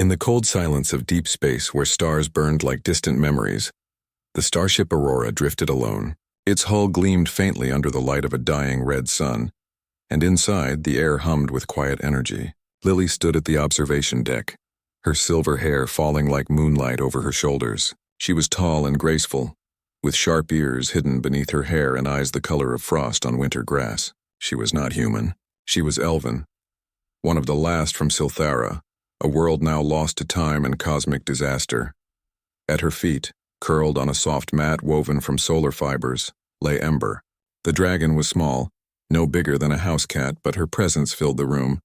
In the cold silence of deep space where stars burned like distant memories, the starship Aurora drifted alone. Its hull gleamed faintly under the light of a dying red sun, and inside the air hummed with quiet energy. Lily stood at the observation deck, her silver hair falling like moonlight over her shoulders. She was tall and graceful, with sharp ears hidden beneath her hair and eyes the color of frost on winter grass. She was not human. She was elven, one of the last from Silthara, a world now lost to time and cosmic disaster. At her feet, curled on a soft mat woven from solar fibers, lay Ember. The dragon was small, no bigger than a house cat, but her presence filled the room.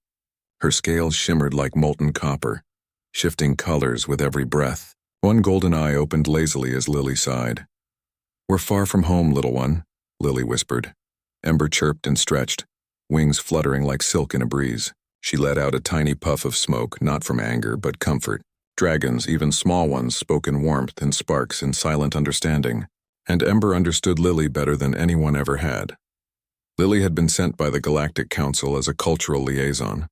Her scales shimmered like molten copper, shifting colors with every breath. One golden eye opened lazily as Lily sighed. "We're far from home, little one," Lily whispered. Ember chirped and stretched, wings fluttering like silk in a breeze. She let out a tiny puff of smoke, not from anger, but comfort. Dragons, even small ones, spoke in warmth and sparks in silent understanding, and Ember understood Lily better than anyone ever had. Lily had been sent by the Galactic Council as a cultural liaison,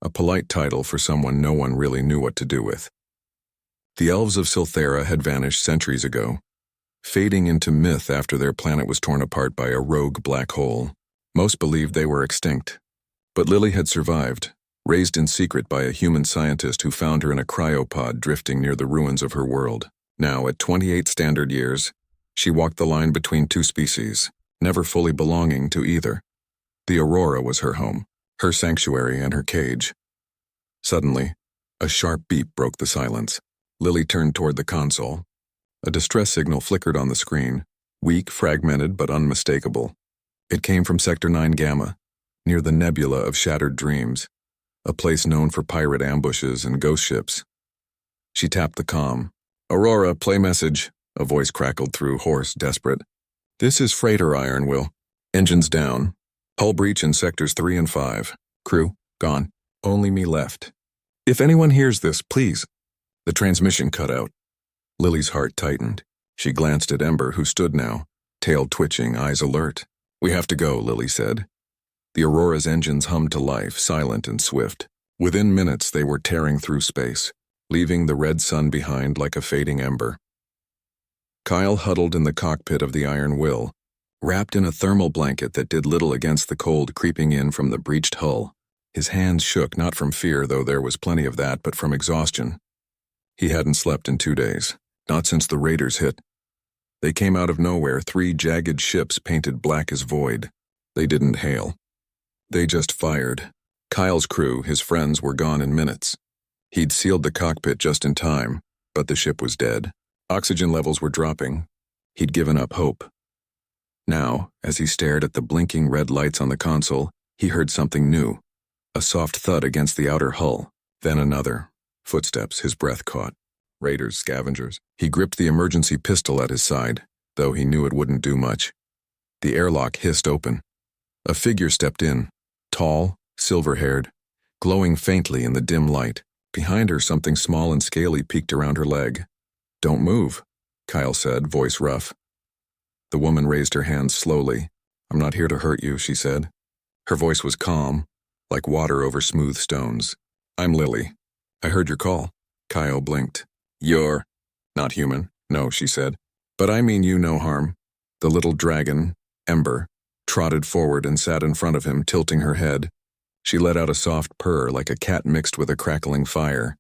a polite title for someone no one really knew what to do with. The elves of Silthara had vanished centuries ago, fading into myth after their planet was torn apart by a rogue black hole. Most believed they were extinct. But Lily had survived, raised in secret by a human scientist who found her in a cryopod drifting near the ruins of her world. Now, at 28 standard years, she walked the line between two species, never fully belonging to either. The Aurora was her home, her sanctuary and her cage. Suddenly, a sharp beep broke the silence. Lily turned toward the console. A distress signal flickered on the screen, weak, fragmented, but unmistakable. It came from Sector 9 Gamma, near the nebula of shattered dreams, a place known for pirate ambushes and ghost ships. She tapped the comm. "Aurora, play message," a voice crackled through, hoarse, desperate. "This is Freighter Iron Will. Engines down. Hull breach in Sectors 3 and 5. Crew, gone. Only me left. If anyone hears this, please." The transmission cut out. Lily's heart tightened. She glanced at Ember, who stood now, tail twitching, eyes alert. "We have to go," Lily said. The Aurora's engines hummed to life, silent and swift. Within minutes, they were tearing through space, leaving the red sun behind like a fading ember. Kyle huddled in the cockpit of the Iron Will, wrapped in a thermal blanket that did little against the cold creeping in from the breached hull. His hands shook, not from fear, though there was plenty of that, but from exhaustion. He hadn't slept in 2 days, not since the raiders hit. They came out of nowhere, 3 jagged ships painted black as void. They didn't hail. They just fired. Kyle's crew, his friends, were gone in minutes. He'd sealed the cockpit just in time, but the ship was dead. Oxygen levels were dropping. He'd given up hope. Now, as he stared at the blinking red lights on the console, he heard something new. A soft thud against the outer hull, then another. Footsteps, his breath caught. Raiders, scavengers. He gripped the emergency pistol at his side, though he knew it wouldn't do much. The airlock hissed open. A figure stepped in, tall, silver-haired, glowing faintly in the dim light. Behind her, something small and scaly peeked around her leg. "Don't move," Kyle said, voice rough. The woman raised her hands slowly. "I'm not here to hurt you," she said. Her voice was calm, like water over smooth stones. "I'm Lily. I heard your call." Kyle blinked. "You're not human." "No," she said. "But I mean you no harm." The little dragon, Ember, trotted forward and sat in front of him, tilting her head. She let out a soft purr like a cat mixed with a crackling fire.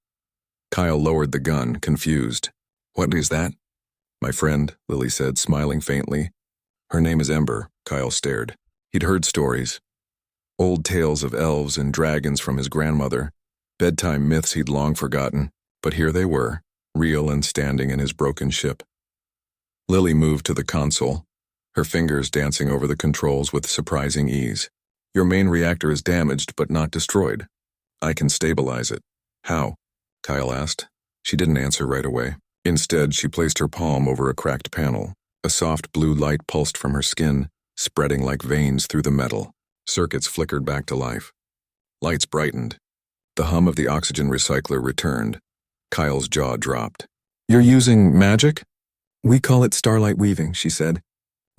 Kyle lowered the gun, confused. "What is that?" "My friend," Lily said, smiling faintly. "Her name is Ember." Kyle stared. He'd heard stories. Old tales of elves and dragons from his grandmother, bedtime myths he'd long forgotten, but here they were, real and standing in his broken ship. Lily moved to the console, her fingers dancing over the controls with surprising ease. "Your main reactor is damaged but not destroyed. I can stabilize it." "How?" Kyle asked. She didn't answer right away. Instead, she placed her palm over a cracked panel. A soft blue light pulsed from her skin, spreading like veins through the metal. Circuits flickered back to life. Lights brightened. The hum of the oxygen recycler returned. Kyle's jaw dropped. "You're using magic?" "We call it starlight weaving," she said.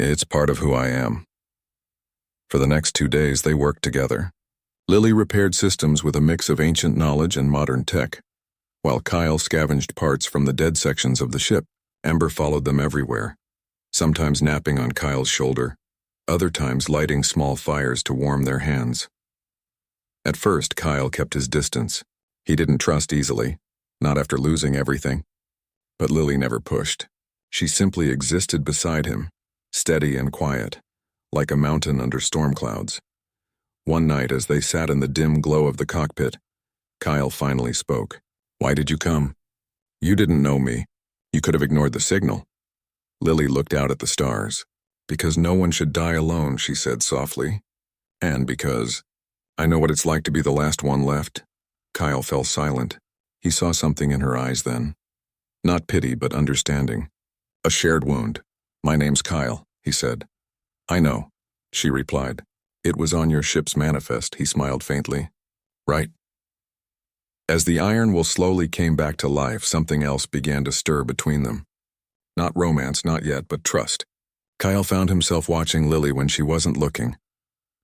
"It's part of who I am." For the next 2 days, they worked together. Lily repaired systems with a mix of ancient knowledge and modern tech. While Kyle scavenged parts from the dead sections of the ship, Ember followed them everywhere, sometimes napping on Kyle's shoulder, other times lighting small fires to warm their hands. At first, Kyle kept his distance. He didn't trust easily, not after losing everything. But Lily never pushed. She simply existed beside him, steady and quiet, like a mountain under storm clouds. One night, as they sat in the dim glow of the cockpit, Kyle finally spoke. "Why did you come? You didn't know me. You could have ignored the signal." Lily looked out at the stars. "Because no one should die alone," she said softly. "And because I know what it's like to be the last one left." Kyle fell silent. He saw something in her eyes then. Not pity, but understanding. "A shared wound. My name's Kyle," he said. "I know," she replied. "It was on your ship's manifest," he smiled faintly. "Right." As the iron will slowly came back to life, something else began to stir between them. Not romance, not yet, but trust. Kyle found himself watching Lily when she wasn't looking,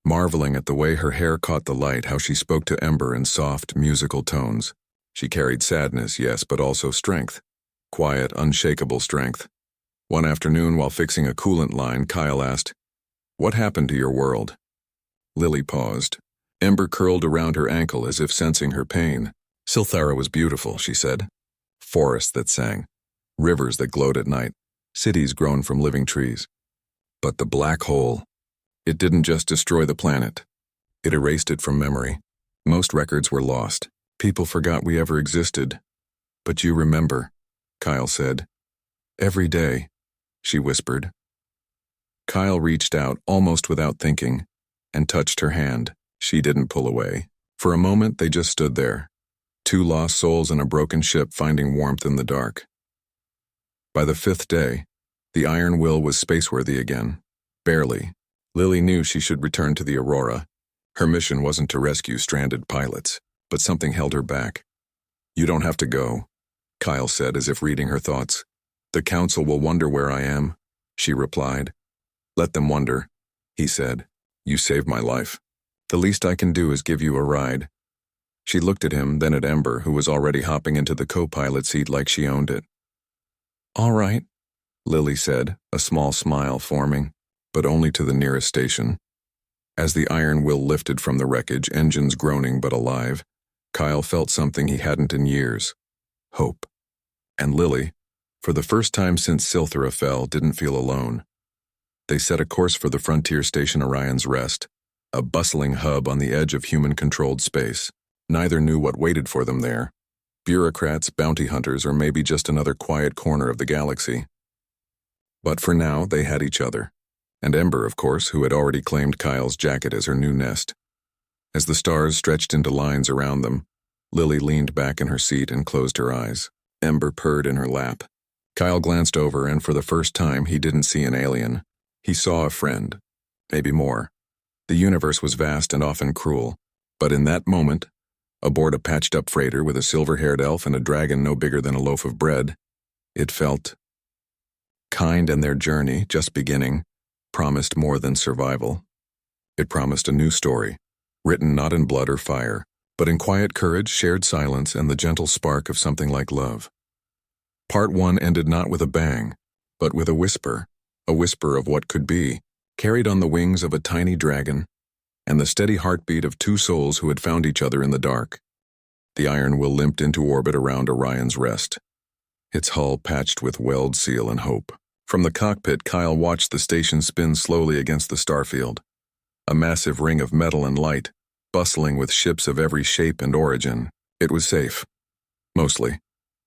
marveling at the way her hair caught the light, how she spoke to Ember in soft, musical tones. She carried sadness, yes, but also strength. Quiet, unshakable strength. One afternoon, while fixing a coolant line, Kyle asked, "What happened to your world?" Lily paused. Ember curled around her ankle as if sensing her pain. "Silthara was beautiful," she said. "Forests that sang, rivers that glowed at night, cities grown from living trees. But the black hole, it didn't just destroy the planet. It erased it from memory. Most records were lost. People forgot we ever existed. But you remember," Kyle said. "Every day," she whispered. Kyle reached out, almost without thinking, and touched her hand. She didn't pull away. For a moment, they just stood there. Two lost souls in a broken ship finding warmth in the dark. By the fifth day, the Iron Will was spaceworthy again. Barely. Lily knew she should return to the Aurora. Her mission wasn't to rescue stranded pilots, but something held her back. "You don't have to go," Kyle said, as if reading her thoughts. "The Council will wonder where I am," she replied. "Let them wonder," he said. "You saved my life. The least I can do is give you a ride." She looked at him, then at Ember, who was already hopping into the co-pilot seat like she owned it. "All right," Lily said, a small smile forming, but only to the nearest station. As the Iron Will lifted from the wreckage, engines groaning but alive, Kyle felt something he hadn't in years. Hope. And Lily, for the first time since Silthara fell, didn't feel alone. They set a course for the frontier station Orion's Rest, a bustling hub on the edge of human-controlled space. Neither knew what waited for them there. Bureaucrats, bounty hunters, or maybe just another quiet corner of the galaxy. But for now, they had each other. And Ember, of course, who had already claimed Kyle's jacket as her new nest. As the stars stretched into lines around them, Lily leaned back in her seat and closed her eyes. Ember purred in her lap. Kyle glanced over, and for the first time, he didn't see an alien. He saw a friend. Maybe more. The universe was vast and often cruel. But in that moment, aboard a patched-up freighter with a silver-haired elf and a dragon no bigger than a loaf of bread, it felt kind, and their journey, just beginning, promised more than survival. It promised a new story, written not in blood or fire, but in quiet courage, shared silence, and the gentle spark of something like love. Part 1 ended not with a bang, but with a whisper of what could be, carried on the wings of a tiny dragon, and the steady heartbeat of two souls who had found each other in the dark. The Iron Will limped into orbit around Orion's Rest, its hull patched with weld seal and hope. From the cockpit, Kyle watched the station spin slowly against the starfield, a massive ring of metal and light, bustling with ships of every shape and origin. It was safe. Mostly.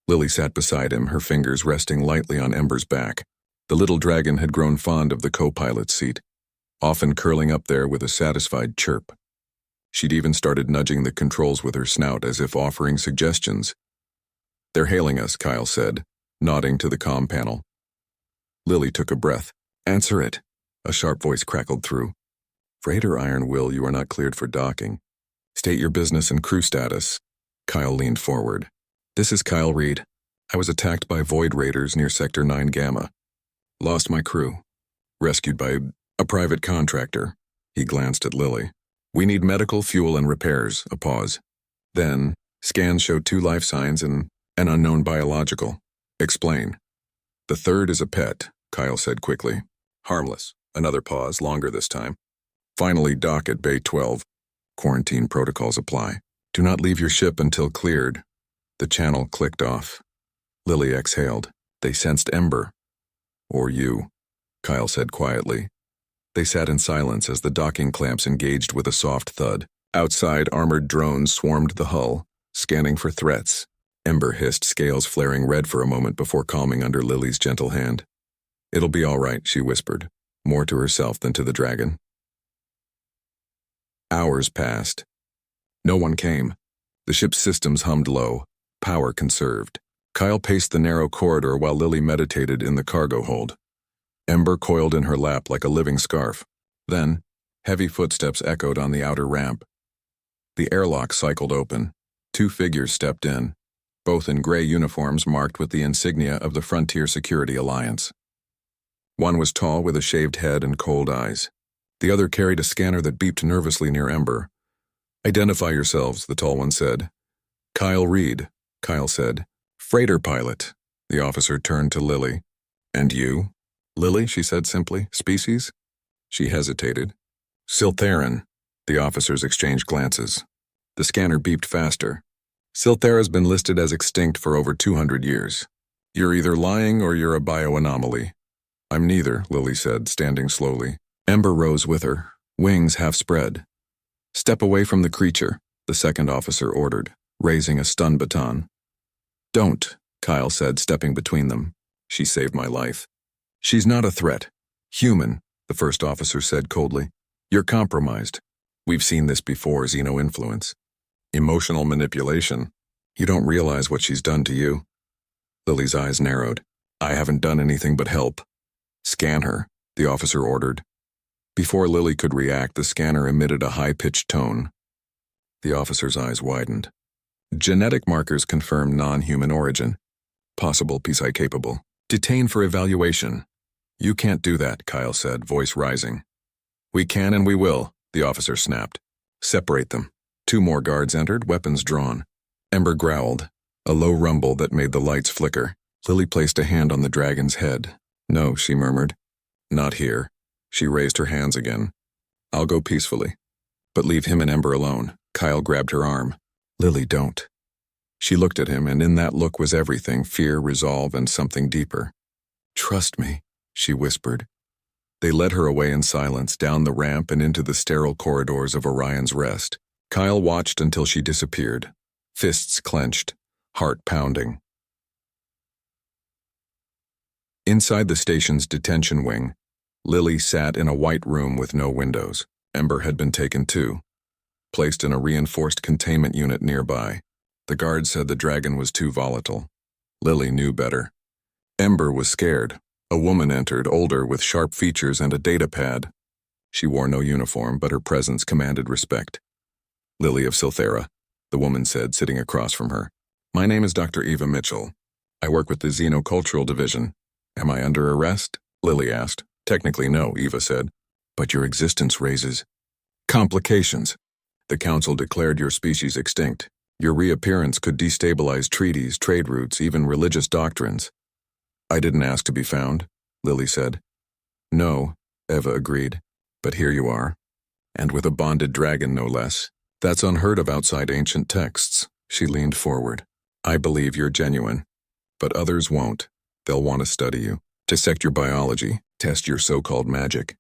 Lily sat beside him, her fingers resting lightly on Ember's back. The little dragon had grown fond of the co-pilot's seat, often curling up there with a satisfied chirp. She'd even started nudging the controls with her snout as if offering suggestions. "They're hailing us," Kyle said, nodding to the comm panel. Lily took a breath. "Answer it," a sharp voice crackled through. "Freighter Iron Will, you are not cleared for docking. State your business and crew status." Kyle leaned forward. "This is Kyle Reed. I was attacked by Void Raiders near Sector 9 Gamma. Lost my crew. Rescued by a private contractor." He glanced at Lily. "We need medical, fuel, and repairs." A pause. Then, scans showed 2 life signs and An unknown biological. Explain. The third is a pet, Kyle said quickly. Harmless. Another pause, longer this time. Finally, dock at Bay 12. Quarantine protocols apply. Do not leave your ship until cleared. The channel clicked off. Lily exhaled. They sensed Ember. Or you, Kyle said quietly. They sat in silence as the docking clamps engaged with a soft thud. Outside, armored drones swarmed the hull, scanning for threats. Ember hissed, scales flaring red for a moment before calming under Lily's gentle hand. It'll be all right, she whispered, more to herself than to the dragon. Hours passed. No one came. The ship's systems hummed low, power conserved. Kyle paced the narrow corridor while Lily meditated in the cargo hold. Ember coiled in her lap like a living scarf. Then, heavy footsteps echoed on the outer ramp. The airlock cycled open. 2 figures stepped in, both in gray uniforms marked with the insignia of the Frontier Security Alliance. One was tall with a shaved head and cold eyes. The other carried a scanner that beeped nervously near Ember. Identify yourselves, the tall one said. Kyle Reed, Kyle said. Freighter pilot. The officer turned to Lily. And you? Lily, she said simply. Species? She hesitated. Siltheran. The officers exchanged glances. The scanner beeped faster. Silthera's been listed as extinct for over 200 years. You're either lying or you're a bioanomaly. I'm neither, Lily said, standing slowly. Ember rose with her, wings half spread. Step away from the creature, the second officer ordered, raising a stun baton. Don't, Kyle said, stepping between them. She saved my life. She's not a threat. Human, the first officer said coldly. You're compromised. We've seen this before, Xeno influence. Emotional manipulation. You don't realize what she's done to you. Lily's eyes narrowed. I haven't done anything but help. Scan her, the officer ordered. Before Lily could react, the scanner emitted a high-pitched tone. The officer's eyes widened. Genetic markers confirm non-human origin. Possible PSI capable. Detained for evaluation. You can't do that, Kyle said, voice rising. We can and we will, the officer snapped. Separate them. 2 more guards entered, weapons drawn. Ember growled, a low rumble that made the lights flicker. Lily placed a hand on the dragon's head. No, she murmured. Not here. She raised her hands again. I'll go peacefully. But leave him and Ember alone. Kyle grabbed her arm. Lily, don't. She looked at him, and in that look was everything, fear, resolve, and something deeper. Trust me, she whispered. They led her away in silence, down the ramp and into the sterile corridors of Orion's Rest. Kyle watched until she disappeared, fists clenched, heart pounding. Inside the station's detention wing, Lily sat in a white room with no windows. Ember had been taken too, placed in a reinforced containment unit nearby. The guard said the dragon was too volatile. Lily knew better. Ember was scared. A woman entered, older, with sharp features and a data pad. She wore no uniform, but her presence commanded respect. Lily of Silthera, the woman said, sitting across from her. My name is Dr. Eva Mitchell. I work with the Xenocultural Division. Am I under arrest? Lily asked. Technically no, Eva said. But your existence raises complications. The Council declared your species extinct. Your reappearance could destabilize treaties, trade routes, even religious doctrines. I didn't ask to be found, Lily said. No, Eva agreed. But here you are. And with a bonded dragon, no less. That's unheard of outside ancient texts. She leaned forward. I believe you're genuine. But others won't. They'll want to study you, dissect your biology, test your so-called magic.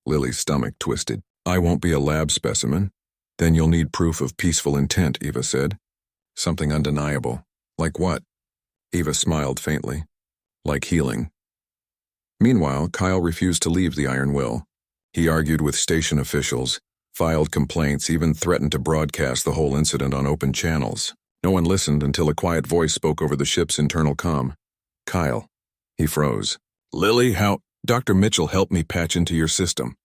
Lily's stomach twisted. I won't be a lab specimen. Then you'll need proof of peaceful intent, Eva said. Something undeniable. Like what? Eva smiled faintly. Like healing. Meanwhile, Kyle refused to leave the Iron Will. He argued with station officials, filed complaints, even threatened to broadcast the whole incident on open channels. No one listened until a quiet voice spoke over the ship's internal comm. Kyle. He froze. Lily, how? Dr. Mitchell helped me patch into your system.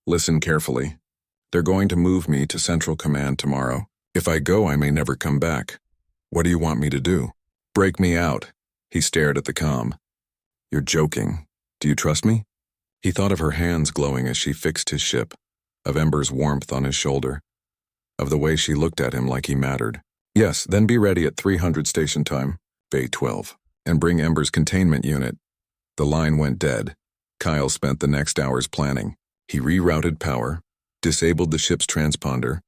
Listen carefully. They're going to move me to Central Command tomorrow. If I go, I may never come back. What do you want me to do? Break me out. He stared at the comm. You're joking. Do you trust me? He thought of her hands glowing as she fixed his ship, of Ember's warmth on his shoulder, of the way she looked at him like he mattered. Yes, then be ready at 300 station time. Bay 12, and bring Ember's containment unit. The line went dead. Kyle spent the next hours planning. He rerouted power, disabled the ship's transponder,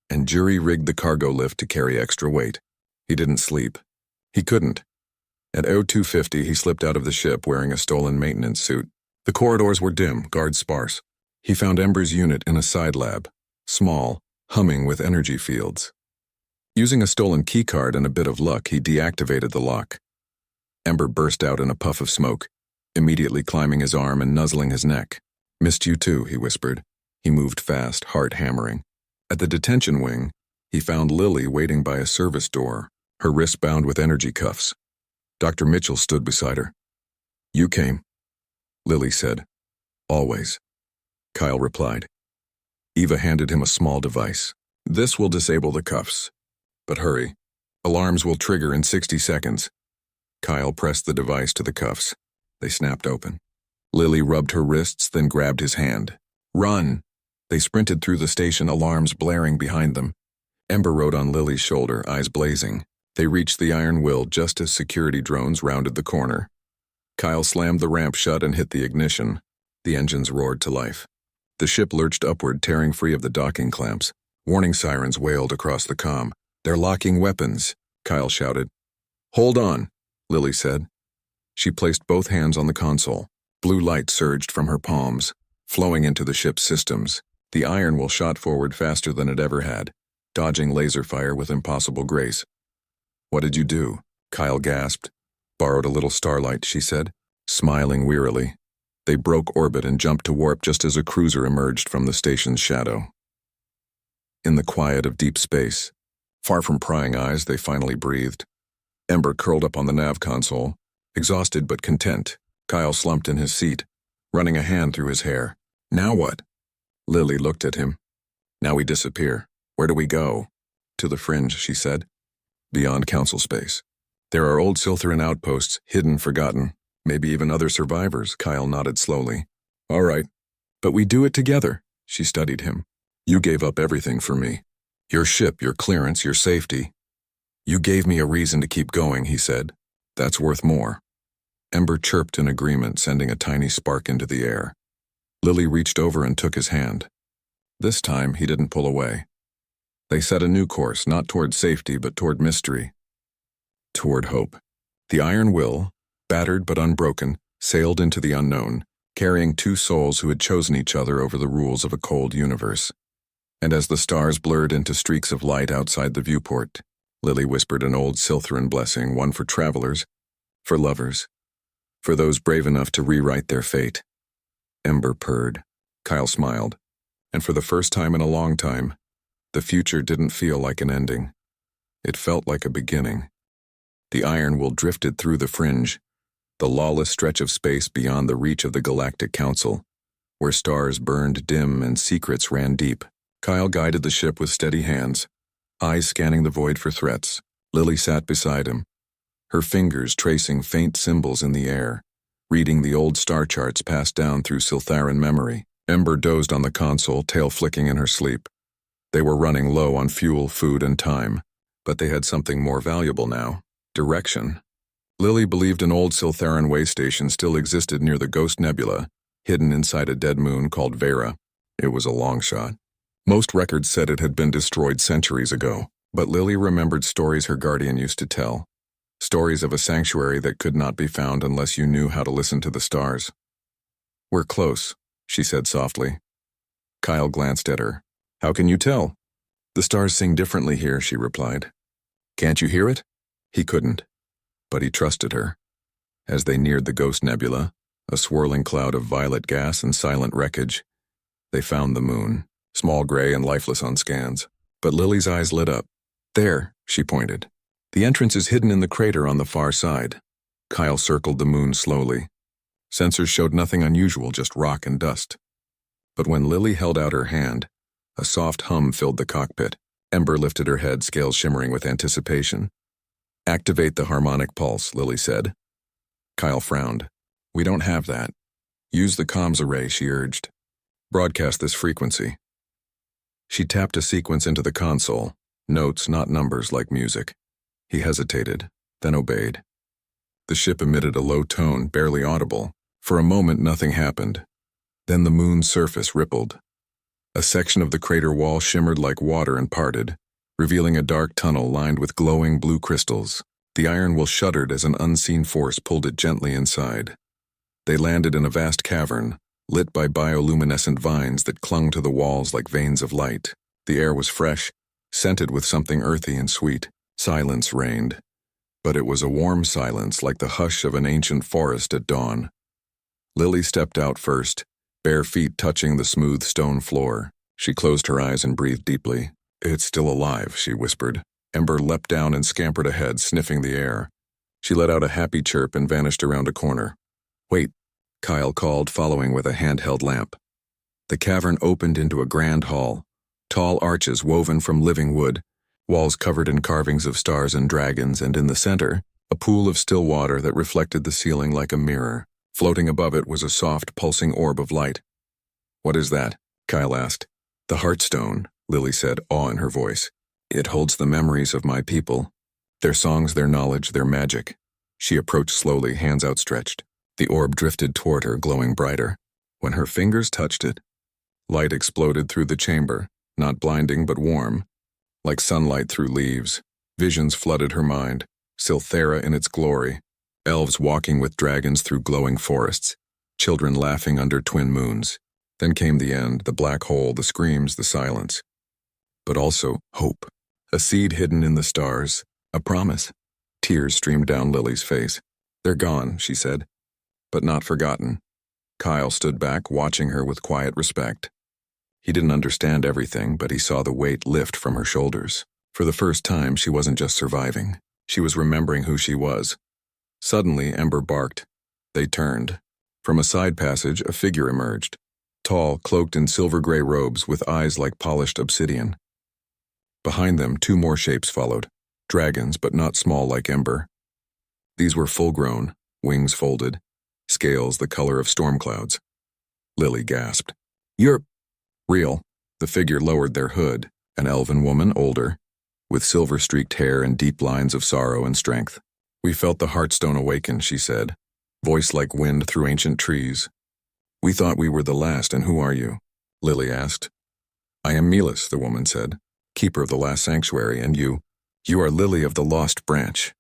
and jury-rigged the cargo lift to carry extra weight. He didn't sleep. He couldn't. At 0250, he slipped out of the ship wearing a stolen maintenance suit. The corridors were dim, guards sparse. He found Ember's unit in a side lab, small, humming with energy fields. Using a stolen keycard and a bit of luck, he deactivated the lock. Ember burst out in a puff of smoke, immediately climbing his arm and nuzzling his neck. "Missed you too," he whispered. He moved fast, heart hammering. At the detention wing, he found Lily waiting by a service door, her wrists bound with energy cuffs. Dr. Mitchell stood beside her. "You came," Lily said. "Always," Kyle replied. Eva handed him a small device. "This will disable the cuffs. But hurry. Alarms will trigger in 60 seconds. Kyle pressed the device to the cuffs. They snapped open. Lily rubbed her wrists, then grabbed his hand. "Run!" They sprinted through the station, alarms blaring behind them. Ember rode on Lily's shoulder, eyes blazing. They reached the iron will just as security drones rounded the corner. Kyle slammed the ramp shut and hit the ignition. The engines roared to life. The ship lurched upward, tearing free of the docking clamps. Warning sirens wailed across the comm. "They're locking weapons," Kyle shouted. "Hold on," Lily said. She placed both hands on the console. Blue light surged from her palms, flowing into the ship's systems. The iron will shot forward faster than it ever had, dodging laser fire with impossible grace. "What did you do?" Kyle gasped. "Borrowed a little starlight," she said, smiling wearily. They broke orbit and jumped to warp just as a cruiser emerged from the station's shadow. In the quiet of deep space, far from prying eyes, they finally breathed. Ember curled up on the nav console, exhausted but content. Kyle slumped in his seat, running a hand through his hair. "Now what?" Lily looked at him. "Now we disappear. Where do we go?" "To the fringe," she said. "Beyond council space. There are old Siltheran outposts, hidden, forgotten. Maybe even other survivors," Kyle nodded slowly. "All right. But we do it together." She studied him. "You gave up everything for me. Your ship, your clearance, your safety. You gave me a reason to keep going," he said. "That's worth more." Ember chirped in agreement, sending a tiny spark into the air. Lily reached over and took his hand. This time, he didn't pull away. They set a new course, not toward safety, but toward mystery. Toward hope. The iron will, battered but unbroken, sailed into the unknown, carrying two souls who had chosen each other over the rules of a cold universe. And as the stars blurred into streaks of light outside the viewport, Lily whispered an old Siltheran blessing, one for travelers, for lovers, for those brave enough to rewrite their fate. Ember purred. Kyle smiled. And for the first time in a long time, the future didn't feel like an ending. It felt like a beginning. The iron will drifted through the fringe, the lawless stretch of space beyond the reach of the Galactic Council, where stars burned dim and secrets ran deep. Kyle guided the ship with steady hands, eyes scanning the void for threats. Lily sat beside him, her fingers tracing faint symbols in the air, reading the old star charts passed down through Siltheran memory. Ember dozed on the console, tail flicking in her sleep. They were running low on fuel, food, and time, but they had something more valuable now: direction. Lily believed an old Siltheran way station still existed near the Ghost Nebula, hidden inside a dead moon called Vera. It was a long shot. Most records said it had been destroyed centuries ago, but Lily remembered stories her guardian used to tell. Stories of a sanctuary that could not be found unless you knew how to listen to the stars. "We're close," she said softly. Kyle glanced at her. "How can you tell?" "The stars sing differently here," she replied. "Can't you hear it?" He couldn't, but he trusted her. As they neared the Ghost Nebula, a swirling cloud of violet gas and silent wreckage, they found the moon, small, gray, and lifeless on scans. But Lily's eyes lit up. "There," she pointed. "The entrance is hidden in the crater on the far side." Kyle circled the moon slowly. Sensors showed nothing unusual, just rock and dust. But when Lily held out her hand, a soft hum filled the cockpit. Ember lifted her head, scales shimmering with anticipation. "Activate the harmonic pulse," Lily said. Kyle frowned. "We don't have that." "Use the comms array," she urged. "Broadcast this frequency." She tapped a sequence into the console. Notes, not numbers like music. He hesitated. then obeyed. The ship emitted a low tone, barely audible. For a moment, nothing happened. Then the moon's surface rippled. A section of the crater wall shimmered like water and parted, revealing a dark tunnel lined with glowing blue crystals. The iron will shuddered as an unseen force pulled it gently inside. They landed in a vast cavern, lit by bioluminescent vines that clung to the walls like veins of light. The air was fresh, scented with something earthy and sweet. Silence reigned, but it was a warm silence like the hush of an ancient forest at dawn. Lily stepped out first, bare feet touching the smooth stone floor. She closed her eyes and breathed deeply. "It's still alive," she whispered. Ember leapt down and scampered ahead, sniffing the air. She let out a happy chirp and vanished around a corner. "Wait," Kyle called, following with a handheld lamp. The cavern opened into a grand hall, tall arches woven from living wood, walls covered in carvings of stars and dragons, and in the center, a pool of still water that reflected the ceiling like a mirror. Floating above it was a soft, pulsing orb of light. "What is that?" Kyle asked. "The Heartstone," Lily said, awe in her voice. "It holds the memories of my people, their songs, their knowledge, their magic." She approached slowly, hands outstretched. The orb drifted toward her, glowing brighter. When her fingers touched it, light exploded through the chamber, not blinding but warm, like sunlight through leaves. Visions flooded her mind, Silthera in its glory, elves walking with dragons through glowing forests, children laughing under twin moons. Then came the end, the black hole, the screams, the silence. But also hope, a seed hidden in the stars, a promise. Tears streamed down Lily's face. "They're gone," she said, "but not forgotten." Kyle stood back, watching her with quiet respect. He didn't understand everything, but he saw the weight lift from her shoulders. For the first time, she wasn't just surviving. She was remembering who she was. Suddenly, Ember barked. They turned. From a side passage, a figure emerged. Tall, cloaked in silver-gray robes with eyes like polished obsidian. Behind them, two more shapes followed. Dragons, but not small like Ember. These were full-grown, wings folded, scales the color of storm clouds. Lily gasped. "You're real." The figure lowered their hood, an elven woman, older, with silver-streaked hair and deep lines of sorrow and strength. "We felt the Heartstone awaken," she said, voice like wind through ancient trees. "We thought we were the last, and who are you?" Lily asked. "I am Melis," the woman said, "keeper of the last sanctuary, and you are Lily of the Lost Branch."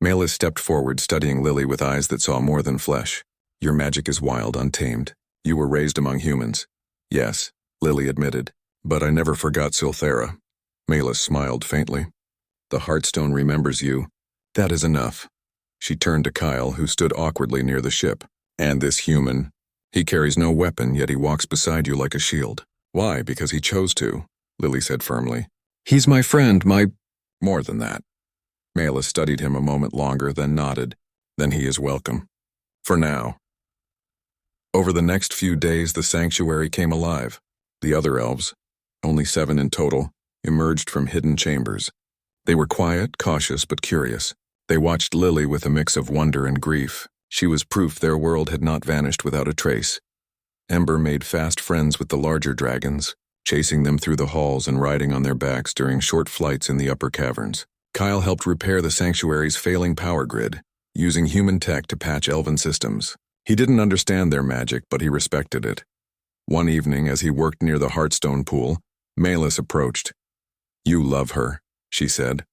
Melis stepped forward, studying Lily with eyes that saw more than flesh. "Your magic is wild, untamed. You were raised among humans." "Yes," Lily admitted, "but I never forgot Silthera." Melis smiled faintly. "The Heartstone remembers you. That is enough." She turned to Kyle, who stood awkwardly near the ship. "And this human. He carries no weapon, yet he walks beside you like a shield." "Why? Because he chose to," Lily said firmly. "He's my friend, my—" "More than that." Melis studied him a moment longer, then nodded. "Then he is welcome. For now." Over the next few days, the sanctuary came alive. The other elves, only 7 in total, emerged from hidden chambers. They were quiet, cautious, but curious. They watched Lily with a mix of wonder and grief. She was proof their world had not vanished without a trace. Ember made fast friends with the larger dragons, chasing them through the halls and riding on their backs during short flights in the upper caverns. Kyle helped repair the sanctuary's failing power grid, using human tech to patch elven systems. He didn't understand their magic, but he respected it. One evening, as he worked near the Heartstone pool, Melis approached. "You love her," she said.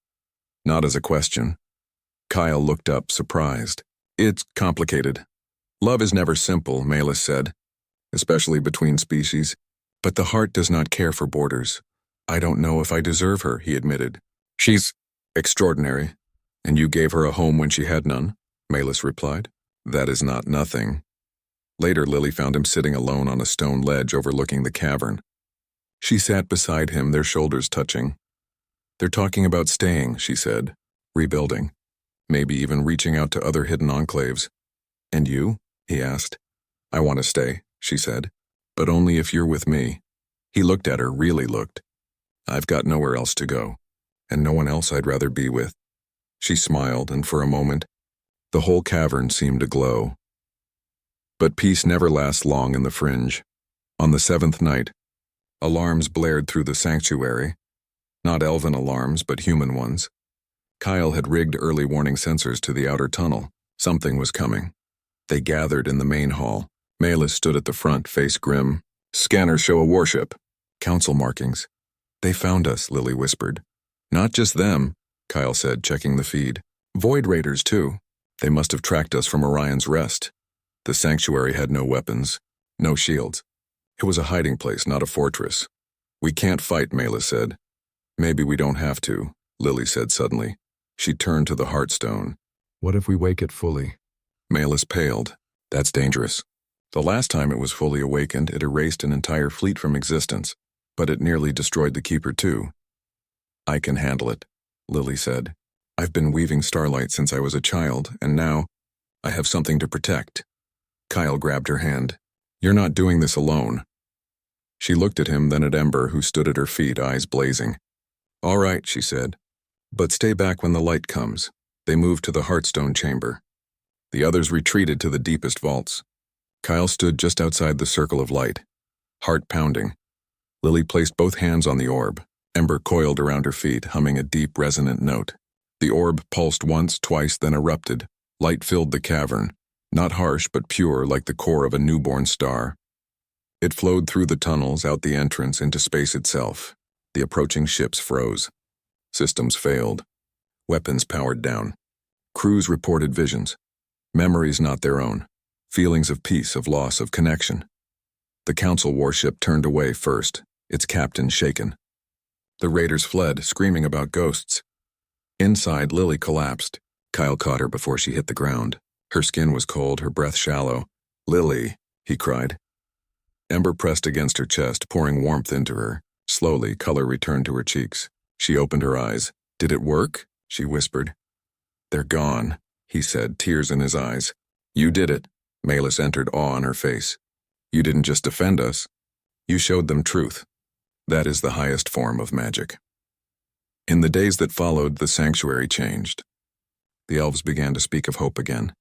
Not as a question. Kyle looked up, surprised. "It's complicated. Love is never simple," Melis said, "especially between species. But the heart does not care for borders. I don't know if I deserve her," he admitted. "She's extraordinary, and you gave her a home when she had none," Melis replied. "That is not nothing." Later, Lily found him sitting alone on a stone ledge overlooking the cavern. She sat beside him, their shoulders touching. "They're talking about staying," she said, "rebuilding, maybe even reaching out to other hidden enclaves." "And you?" he asked. "I want to stay," she said, "but only if you're with me." He looked at her, really looked. "I've got nowhere else to go, and no one else I'd rather be with." She smiled, and for a moment, the whole cavern seemed to glow. But peace never lasts long in the fringe. On the 7th night, alarms blared through the sanctuary, not elven alarms, but human ones. Kyle had rigged early warning sensors to the outer tunnel. Something was coming. They gathered in the main hall. Malus stood at the front, face grim. Scanners show a warship. Council markings. They found us, Lily whispered. Not just them, Kyle said, checking the feed. Void Raiders, too. They must have tracked us from Orion's Rest. The sanctuary had no weapons, no shields. It was a hiding place, not a fortress. We can't fight, Malus said. Maybe we don't have to, Lily said suddenly. She turned to the Heartstone. What if we wake it fully? Malus paled. That's dangerous. The last time it was fully awakened, it erased an entire fleet from existence, but it nearly destroyed the Keeper too. I can handle it, Lily said. I've been weaving starlight since I was a child, and now I have something to protect. Kyle grabbed her hand. You're not doing this alone. She looked at him, then at Ember, who stood at her feet, eyes blazing. All right, she said. But stay back when the light comes. They moved to the Heartstone chamber. The others retreated to the deepest vaults. Kyle stood just outside the circle of light, heart pounding. Lily placed both hands on the orb. Ember coiled around her feet, humming a deep, resonant note. The orb pulsed once, twice, then erupted. Light filled the cavern, not harsh but pure like the core of a newborn star. It flowed through the tunnels, out the entrance, into space itself. The approaching ships froze. Systems failed. Weapons powered down. Crews reported visions. Memories not their own. Feelings of peace, of loss, of connection. The Council warship turned away first, its captain shaken. The raiders fled, screaming about ghosts. Inside, Lily collapsed. Kyle caught her before she hit the ground. Her skin was cold, her breath shallow. Lily, he cried. Ember pressed against her chest, pouring warmth into her. Slowly, color returned to her cheeks. She opened her eyes. Did it work? She whispered. They're gone, he said, tears in his eyes. You did it. Malus entered, awe on her face. You didn't just defend us. You showed them truth. That is the highest form of magic. In the days that followed, the sanctuary changed. The elves began to speak of hope again.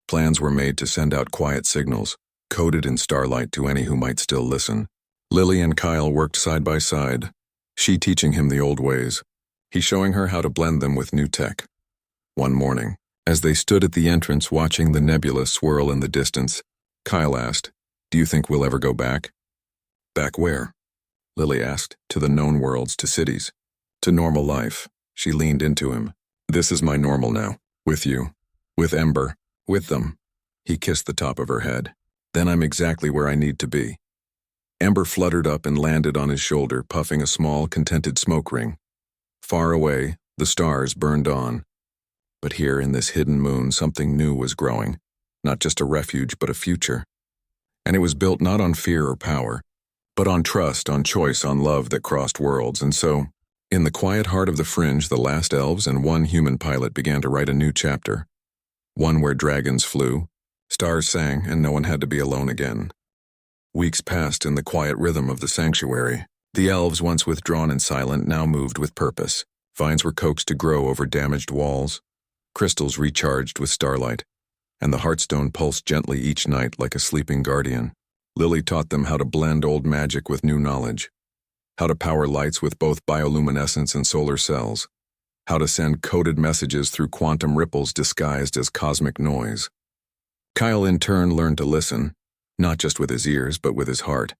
Plans were made to send out quiet signals, coded in starlight to any who might still listen. Lily and Kyle worked side by side, she teaching him the old ways, he showing her how to blend them with new tech. One morning, as they stood at the entrance watching the nebula swirl in the distance, Kyle asked, Do you think we'll ever go back? Back where? Lily asked. To the known worlds, to cities. To normal life. She leaned into him. This is my normal now. With you. With Ember. With them. He kissed the top of her head. Then I'm exactly where I need to be. Ember fluttered up and landed on his shoulder, puffing a small, contented smoke ring. Far away, the stars burned on. But here in this hidden moon, something new was growing. Not just a refuge, but a future. And it was built not on fear or power, but on trust, on choice, on love that crossed worlds. And so, in the quiet heart of the fringe, the last elves and one human pilot began to write a new chapter. One where dragons flew, stars sang, and no one had to be alone again. Weeks passed in the quiet rhythm of the sanctuary. The elves, once withdrawn and silent, now moved with purpose. Vines were coaxed to grow over damaged walls. Crystals recharged with starlight, and the Heartstone pulsed gently each night like a sleeping guardian. Lily taught them how to blend old magic with new knowledge, how to power lights with both bioluminescence and solar cells, how to send coded messages through quantum ripples disguised as cosmic noise. Kyle in turn learned to listen, not just with his ears but with his heart,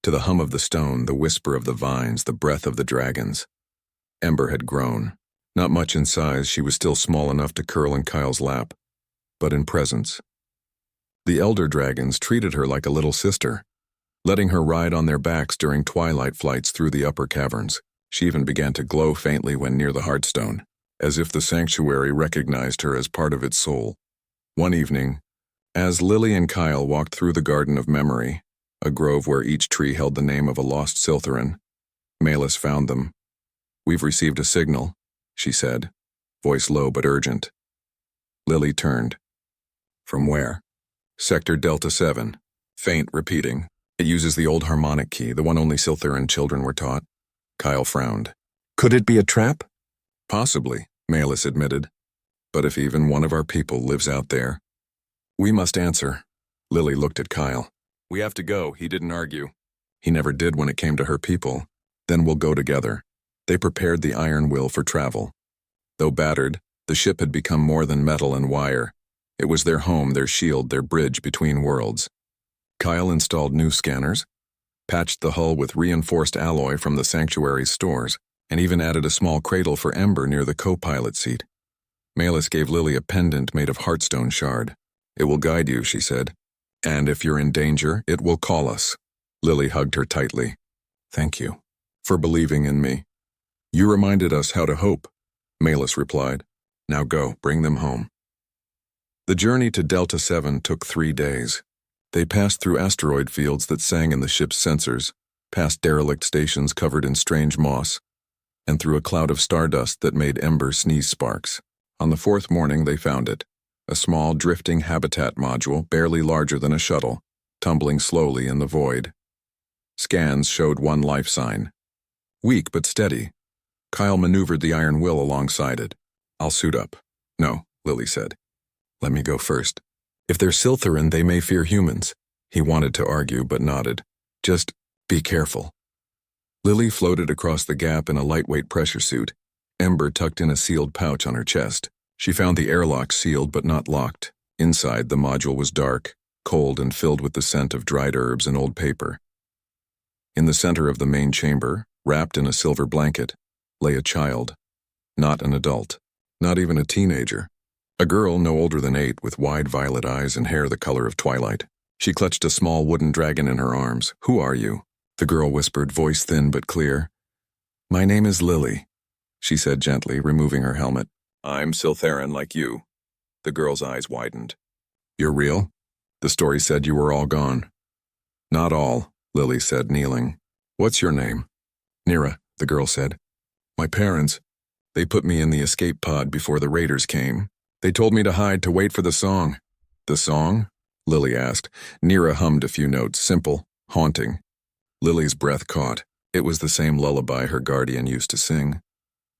to the hum of the stone, the whisper of the vines, the breath of the dragons. Ember had grown. Not much in size, she was still small enough to curl in Kyle's lap, but in presence. The elder dragons treated her like a little sister, letting her ride on their backs during twilight flights through the upper caverns. She even began to glow faintly when near the Heartstone, as if the sanctuary recognized her as part of its soul. One evening, as Lily and Kyle walked through the Garden of Memory, a grove where each tree held the name of a lost Siltherin, Malus found them. We've received a signal, she said, voice low but urgent. Lily turned. From where? Sector Delta 7. Faint, repeating. It uses the old harmonic key, the one only Siltherin children were taught. Kyle frowned. Could it be a trap? Possibly, Malus admitted. But if even one of our people lives out there, we must answer. Lily looked at Kyle. We have to go, he didn't argue. He never did when it came to her people. Then we'll go together. They prepared the iron will for travel. Though battered, The ship had become more than metal and wire. It was their home, their shield, their bridge between worlds. Kyle installed new scanners, patched the hull with reinforced alloy from the sanctuary's stores, and even added a small cradle for Ember near the co-pilot seat. Malus gave Lily a pendant made of heartstone shard. "It will guide you," she said. "And if you're in danger, it will call us." Lily hugged her tightly. "Thank you for believing in me. You reminded us how to hope," Malus replied. "Now go, bring them home." The journey to Delta 7 took 3 days. They passed through asteroid fields that sang in the ship's sensors, past derelict stations covered in strange moss, and through a cloud of stardust that made Ember sneeze sparks. On the 4th morning they found it, a small drifting habitat module barely larger than a shuttle, tumbling slowly in the void. Scans showed one life sign. Weak but steady. Kyle maneuvered the iron will alongside it. "I'll suit up." "No," Lily said. "Let me go first. If they're Siltheran, they may fear humans." He wanted to argue but nodded. "Just be careful." Lily floated across the gap in a lightweight pressure suit, Ember tucked in a sealed pouch on her chest. She found the airlock sealed but not locked. Inside, the module was dark, cold, and filled with the scent of dried herbs and old paper. In the center of the main chamber, wrapped in a silver blanket, lay a child. Not an adult. Not even a teenager. A girl no older than 8 with wide violet eyes and hair the color of twilight. She clutched a small wooden dragon in her arms. "Who are you?" The girl whispered, voice thin but clear. "My name is Lily," she said gently, removing her helmet. "I'm Siltheran like you." The girl's eyes widened. "You're real? The story said you were all gone." "Not all," Lily said, kneeling. "What's your name?" "Nira," the girl said. "My parents, they put me in the escape pod before the raiders came. They told me to hide to wait for the song." "The song?" Lily asked. Nira hummed a few notes, simple, haunting. Lily's breath caught. It was the same lullaby her guardian used to sing.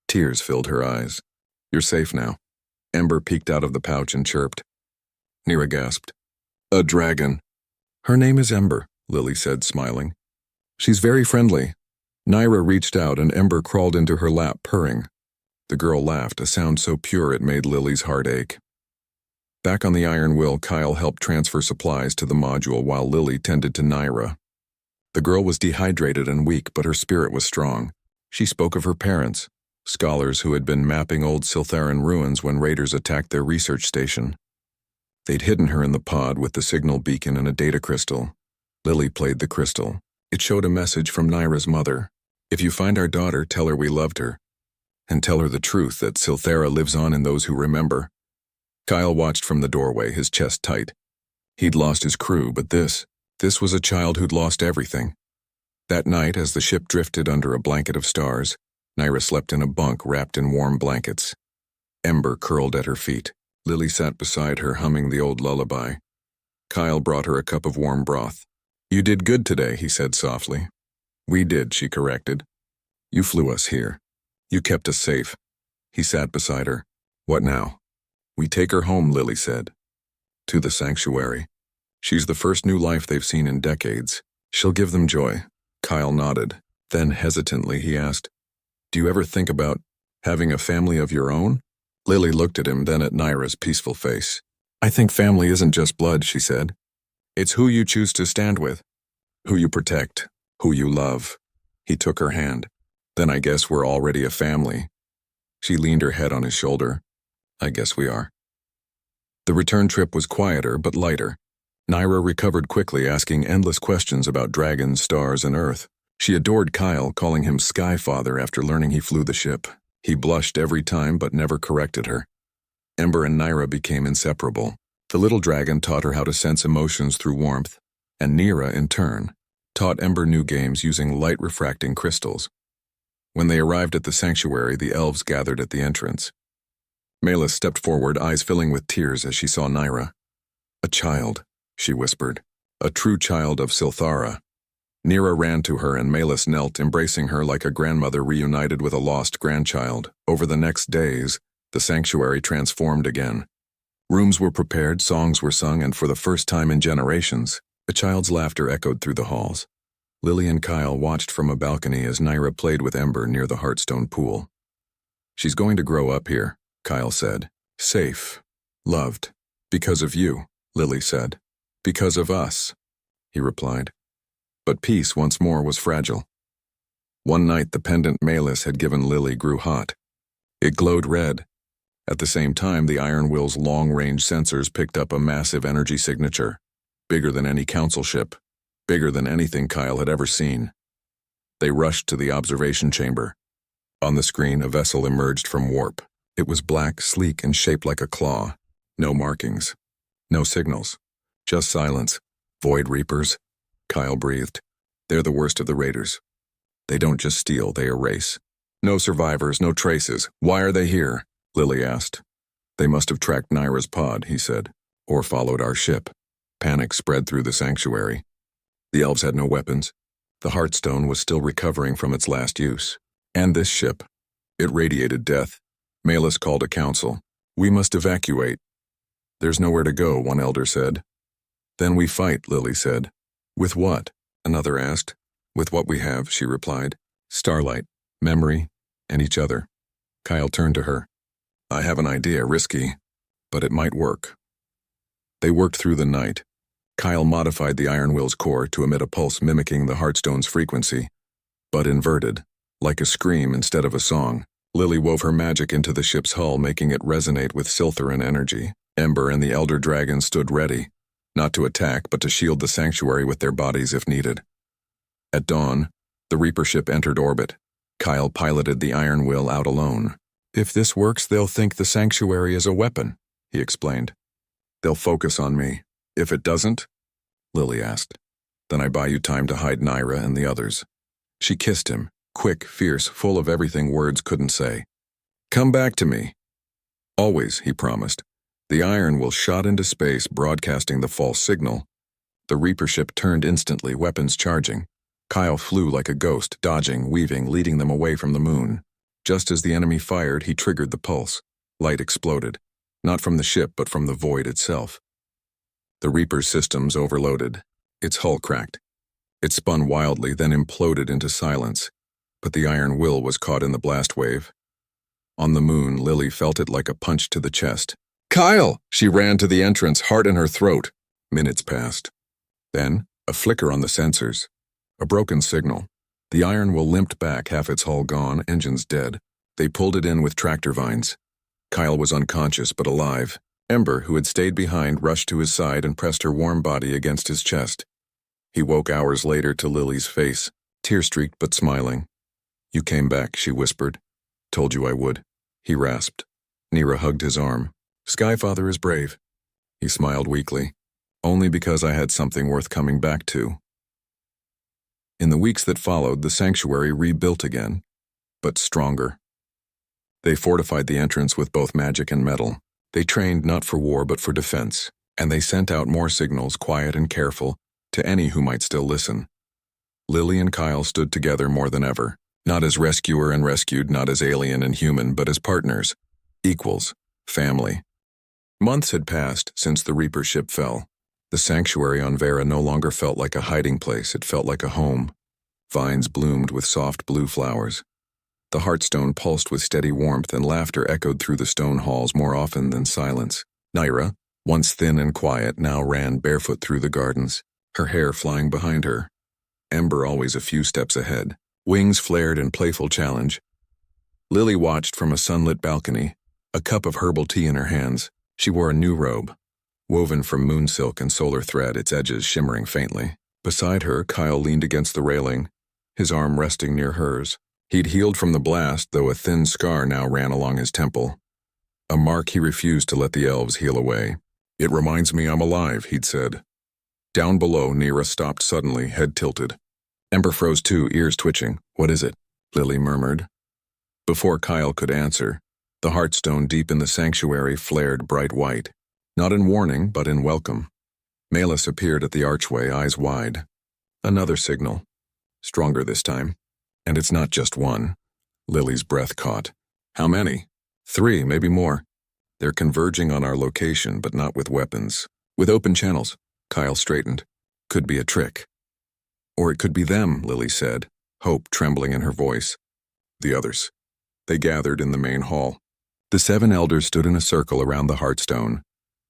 Tears filled her eyes. "You're safe now." Ember peeked out of the pouch and chirped. Nira gasped. "A dragon." "Her name is Ember," Lily said, smiling. "She's very friendly." Nira reached out and Ember crawled into her lap, purring. The girl laughed, a sound so pure it made Lily's heart ache. Back on the iron will, Kyle helped transfer supplies to the module while Lily tended to Nira. The girl was dehydrated and weak, but her spirit was strong. She spoke of her parents, scholars who had been mapping old Siltheran ruins when raiders attacked their research station. They'd hidden her in the pod with the signal beacon and a data crystal. Lily played the crystal. It showed a message from Nira's mother. "If you find our daughter, tell her we loved her. And tell her the truth that Silthera lives on in those who remember." Kyle watched from the doorway, his chest tight. He'd lost his crew, but this was a child who'd lost everything. That night, as the ship drifted under a blanket of stars, Nira slept in a bunk wrapped in warm blankets. Ember curled at her feet. Lily sat beside her, humming the old lullaby. Kyle brought her a cup of warm broth. "You did good today," he said softly. "We did," she corrected. "You flew us here. You kept us safe." He sat beside her. "What now?" "We take her home," Lily said. "To the sanctuary. She's the first new life they've seen in decades. She'll give them joy." Kyle nodded. Then, hesitantly, he asked, "Do you ever think about having a family of your own?" Lily looked at him, then at Nira's peaceful face. "I think family isn't just blood," she said. "It's who you choose to stand with, who you protect, who you love." He took her hand. "Then I guess we're already a family." She leaned her head on his shoulder. "I guess we are." The return trip was quieter but lighter. Nira recovered quickly, asking endless questions about dragons, stars, and Earth. She adored Kyle, calling him Sky Father after learning he flew the ship. He blushed every time but never corrected her. Ember and Nira became inseparable. The little dragon taught her how to sense emotions through warmth, and Nira, in turn, taught Ember new games using light-refracting crystals. When they arrived at the sanctuary, the elves gathered at the entrance. Malus stepped forward, eyes filling with tears as she saw Nira. "A child," she whispered. "A true child of Silthara." Nira ran to her and Malus knelt, embracing her like a grandmother reunited with a lost grandchild. Over the next days, the sanctuary transformed again. Rooms were prepared, songs were sung, and for the first time in generations, a child's laughter echoed through the halls. Lily and Kyle watched from a balcony as Nira played with Ember near the Heartstone pool. "She's going to grow up here," Kyle said. Safe. Loved. Because of you, Lily said. Because of us, he replied. But peace once more was fragile. One night the pendant Malus had given Lily grew hot. It glowed red. At the same time, the Iron Will's long-range sensors picked up a massive energy signature, bigger than any council ship, bigger than anything Kyle had ever seen. They rushed to the observation chamber. On the screen, a vessel emerged from warp. It was black, sleek, and shaped like a claw. No markings. No signals. Just silence. Void Reapers. Kyle breathed. They're the worst of the raiders. They don't just steal, they erase. No survivors, no traces. Why are they here? Lily asked. They must have tracked Nyra's pod, he said, or followed our ship. Panic spread through the sanctuary. The elves had no weapons. The Heartstone was still recovering from its last use. And this ship. It radiated death. Malus called a council. We must evacuate. There's nowhere to go, one elder said. Then we fight, Lily said. With what? Another asked. With what we have, she replied. Starlight, memory, and each other. Kyle turned to her. I have an idea, risky, but it might work. They worked through the night. Kyle modified the Iron Will's core to emit a pulse mimicking the Heartstone's frequency, but inverted, like a scream instead of a song. Lily wove her magic into the ship's hull, making it resonate with Siltheran energy. Ember and the Elder Dragon stood ready, not to attack but to shield the sanctuary with their bodies if needed. At dawn, the Reaper ship entered orbit. Kyle piloted the Iron Will out alone. If this works, they'll think the sanctuary is a weapon, he explained. They'll focus on me. If it doesn't? Lily asked. Then I buy you time to hide Nyra and the others. She kissed him, quick, fierce, full of everything words couldn't say. Come back to me. Always, he promised. The Iron Will shot into space, broadcasting the false signal. The Reaper ship turned instantly, weapons charging. Kyle flew like a ghost, dodging, weaving, leading them away from the moon. Just as the enemy fired, he triggered the pulse. Light exploded, not from the ship but from the void itself. The Reaper's systems overloaded. Its hull cracked. It spun wildly, then imploded into silence. But the Iron Will was caught in the blast wave. On the moon, Lily felt it like a punch to the chest. Kyle! She ran to the entrance, heart in her throat. Minutes passed. Then, a flicker on the sensors. A broken signal. The Iron Will limped back, half its hull gone, engines dead. They pulled it in with tractor vines. Kyle was unconscious but alive. Ember, who had stayed behind, rushed to his side and pressed her warm body against his chest. He woke hours later to Lily's face, tear-streaked but smiling. You came back, she whispered. Told you I would. He rasped. Nyra hugged his arm. Skyfather is brave. He smiled weakly. Only because I had something worth coming back to. In the weeks that followed, the sanctuary rebuilt again, but stronger. They fortified the entrance with both magic and metal. They trained not for war but for defense, and they sent out more signals, quiet and careful, to any who might still listen. Lily and Kyle stood together more than ever, not as rescuer and rescued, not as alien and human, but as partners, equals, family. Months had passed since the Reaper ship fell. The sanctuary on Vera no longer felt like a hiding place, it felt like a home. Vines bloomed with soft blue flowers. The Heartstone pulsed with steady warmth, and laughter echoed through the stone halls more often than silence. Nyra, once thin and quiet, now ran barefoot through the gardens, her hair flying behind her. Ember always a few steps ahead, wings flared in playful challenge. Lily watched from a sunlit balcony, a cup of herbal tea in her hands. She wore a new robe, woven from moon silk and solar thread, its edges shimmering faintly. Beside her, Kyle leaned against the railing, his arm resting near hers. He'd healed from the blast, though a thin scar now ran along his temple. A mark he refused to let the elves heal away. It reminds me I'm alive, he'd said. Down below, Nyra stopped suddenly, head tilted. Ember froze too, ears twitching. What is it? Lily murmured. Before Kyle could answer, the Heartstone deep in the sanctuary flared bright white. Not in warning, but in welcome. Malus appeared at the archway, eyes wide. Another signal. Stronger this time. And it's not just one. Lily's breath caught. How many? 3, maybe more. They're converging on our location, but not with weapons. With open channels. Kyle straightened. Could be a trick. Or it could be them, Lily said, hope trembling in her voice. The others. They gathered in the main hall. The 7 elders stood in a circle around the Heartstone,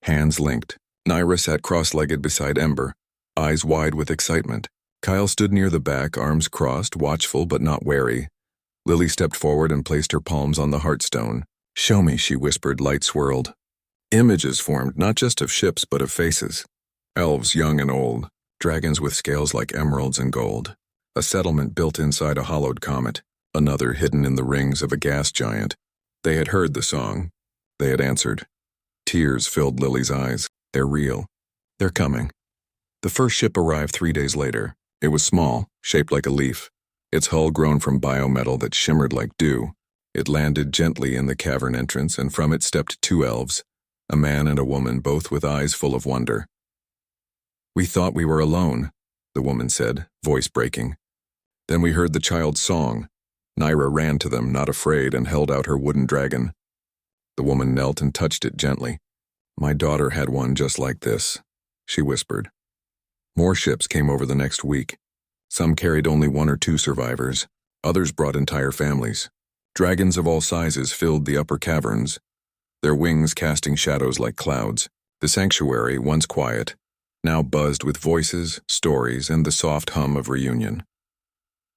hands linked. Nyra sat cross-legged beside Ember, eyes wide with excitement. Kyle stood near the back, arms crossed, watchful but not wary. Lily stepped forward and placed her palms on the Heartstone. "Show me," she whispered, light swirled. Images formed, not just of ships but of faces. Elves young and old, dragons with scales like emeralds and gold. A settlement built inside a hollowed comet, another hidden in the rings of a gas giant. They had heard the song. They had answered. Tears filled Lily's eyes. They're real. They're coming. The first ship arrived 3 days later. It was small, shaped like a leaf, its hull grown from biometal that shimmered like dew. It landed gently in the cavern entrance, and from it stepped 2 elves, a man and a woman, both with eyes full of wonder. "We thought we were alone," the woman said, voice breaking. Then we heard the child's song. Nyra ran to them, not afraid, and held out her wooden dragon. The woman knelt and touched it gently. "My daughter had one just like this," she whispered. More ships came over the next week. Some carried only 1 or 2 survivors. Others brought entire families. Dragons of all sizes filled the upper caverns, their wings casting shadows like clouds. The sanctuary, once quiet, now buzzed with voices, stories, and the soft hum of reunion.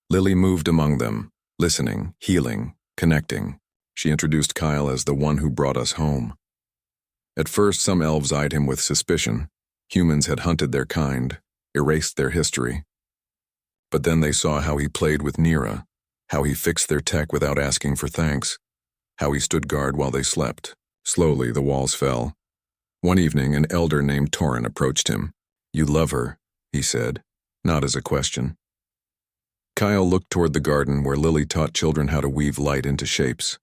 Lily moved among them, listening, healing, connecting. She introduced Kyle as the one who brought us home. At first, some elves eyed him with suspicion. Humans had hunted their kind, erased their history. But then they saw how he played with Nyra, how he fixed their tech without asking for thanks, how he stood guard while they slept. Slowly, the walls fell. One evening, an elder named Torin approached him. "You love her," he said, not as a question. Kyle looked toward the garden where Lily taught children how to weave light into shapes.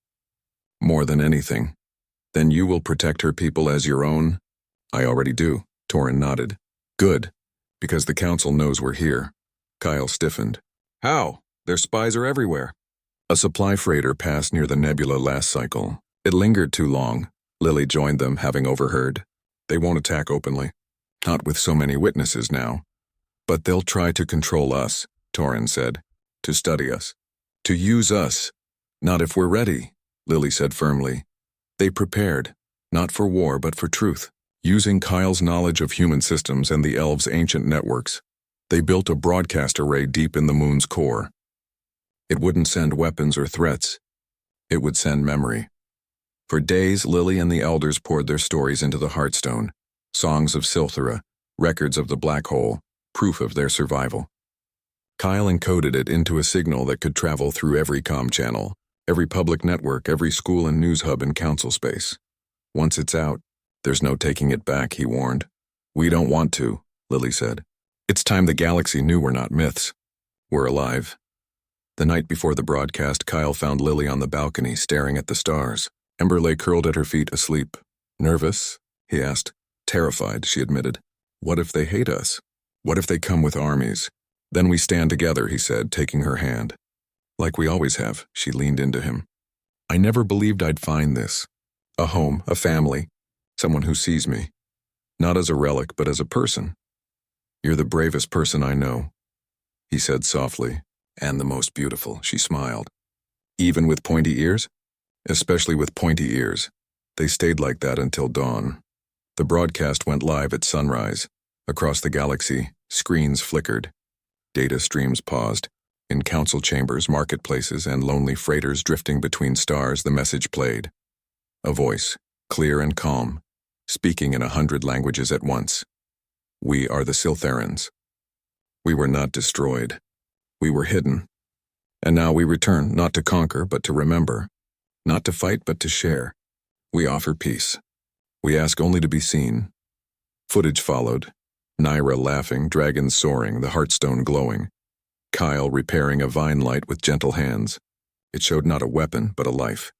"More than anything. Then you will protect her people as your own?" "I already do," Torin nodded. "Good, because the council knows we're here." Kyle stiffened. "How? Their spies are everywhere." A supply freighter passed near the nebula last cycle. It lingered too long. Lily joined them, having overheard. "They won't attack openly. Not with so many witnesses now. But they'll try to control us," Torin said. "To study us. To use us. Not if we're ready," Lily said firmly. They prepared, not for war but for truth. Using Kyle's knowledge of human systems and the elves' ancient networks, they built a broadcast array deep in the moon's core. It wouldn't send weapons or threats. It would send memory. For days, Lily and the elders poured their stories into the Heartstone. Songs of Silthera, records of the black hole, proof of their survival. Kyle encoded it into a signal that could travel through every comm channel, every public network, every school and news hub in council space. Once it's out, there's no taking it back, he warned. "We don't want to," Lily said. "It's time the galaxy knew we're not myths. We're alive." The night before the broadcast, Kyle found Lily on the balcony, staring at the stars. Ember lay curled at her feet, asleep. "Nervous?" he asked. "Terrified," she admitted. "What if they hate us? What if they come with armies? Then we stand together," he said, taking her hand. "Like we always have," she leaned into him. "I never believed I'd find this. A home, a family, someone who sees me. Not as a relic, but as a person. You're the bravest person I know," he said softly. "And the most beautiful," she smiled. "Even with pointy ears?" "Especially with pointy ears. They stayed like that until dawn." The broadcast went live at sunrise. Across the galaxy, screens flickered. Data streams paused. In council chambers, marketplaces, and lonely freighters drifting between stars, the message played. A voice, clear and calm, speaking in 100 languages at once. "We are the Siltherans. We were not destroyed. We were hidden. And now we return, not to conquer, but to remember. Not to fight, but to share. We offer peace. We ask only to be seen." Footage followed. Nyra laughing, dragons soaring, the Heartstone glowing. Kyle repairing a vine light with gentle hands. It showed not a weapon, but a life.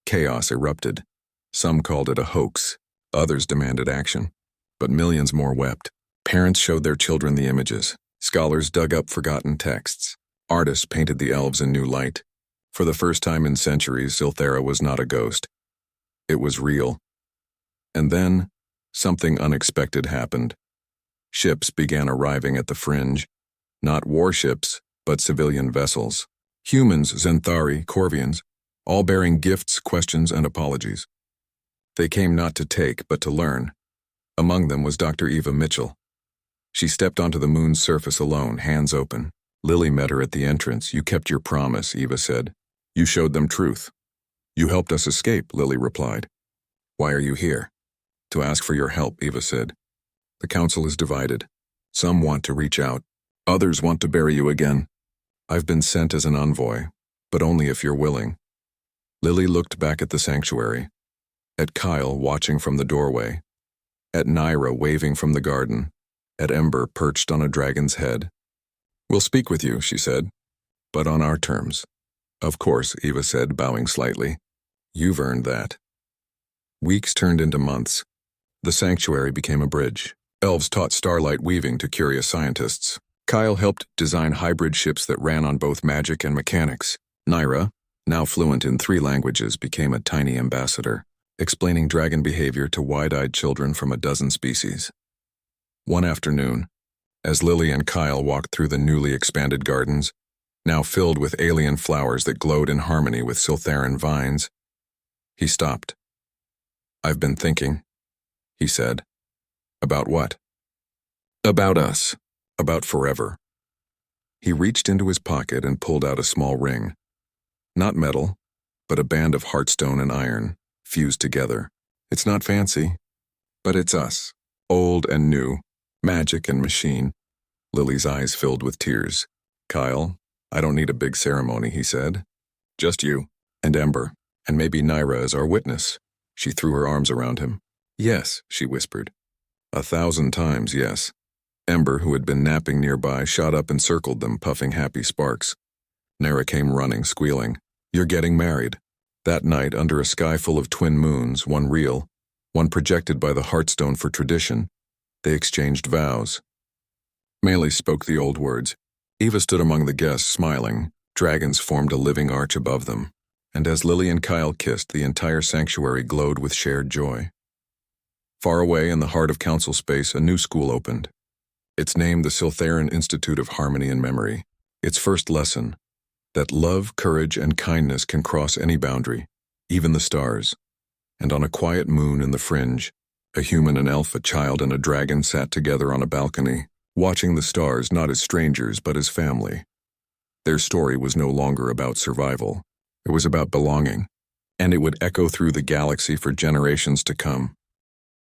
Chaos erupted. Some called it a hoax. Others demanded action. But millions more wept. Parents showed their children the images. Scholars dug up forgotten texts. Artists painted the elves in new light. For the first time in centuries, Silthera was not a ghost. It was real. And then, something unexpected happened. Ships began arriving at the fringe. Not warships, but civilian vessels. Humans, Zenthari, Corvians, all bearing gifts, questions, and apologies. They came not to take, but to learn. Among them was Dr. Eva Mitchell. She stepped onto the moon's surface alone, hands open. Lily met her at the entrance. You kept your promise, Eva said. You showed them truth. You helped us escape, Lily replied. Why are you here? To ask for your help, Eva said. The council is divided. Some want to reach out. Others want to bury you again. I've been sent as an envoy, but only if you're willing. Lily looked back at the sanctuary, at Kyle watching from the doorway, at Naira waving from the garden, at Ember perched on a dragon's head. We'll speak with you, she said, but on our terms. Of course, Eva said, bowing slightly. You've earned that. Weeks turned into months. The sanctuary became a bridge. Elves taught starlight weaving to curious scientists. Kyle helped design hybrid ships that ran on both magic and mechanics. Naira, now fluent in 3 languages, became a tiny ambassador, explaining dragon behavior to wide-eyed children from a dozen species. One afternoon, as Lily and Kyle walked through the newly expanded gardens, now filled with alien flowers that glowed in harmony with Siltheran vines, he stopped. I've been thinking, he said. About what? About us. About forever. He reached into his pocket and pulled out a small ring. Not metal, but a band of heartstone and iron, fused together. It's not fancy, but it's us. Old and new, magic and machine. Lily's eyes filled with tears. Kyle, I don't need a big ceremony, he said. Just you, and Ember, and maybe Naira as our witness. She threw her arms around him. Yes, she whispered. 1,000 times, yes. Ember, who had been napping nearby, shot up and circled them, puffing happy sparks. Naira came running, squealing. You're getting married. That night, under a sky full of twin moons, one real, one projected by the Heartstone for tradition, they exchanged vows. Melee spoke the old words. Eva stood among the guests, smiling. Dragons formed a living arch above them, and as Lily and Kyle kissed, the entire sanctuary glowed with shared joy. Far away in the heart of council space, a new school opened. Its name, the Siltheran Institute of Harmony and Memory. Its first lesson, that love, courage, and kindness can cross any boundary, even the stars. And on a quiet moon in the fringe, a human, an elf, a child, and a dragon sat together on a balcony, watching the stars not as strangers but as family. Their story was no longer about survival. It was about belonging, and it would echo through the galaxy for generations to come.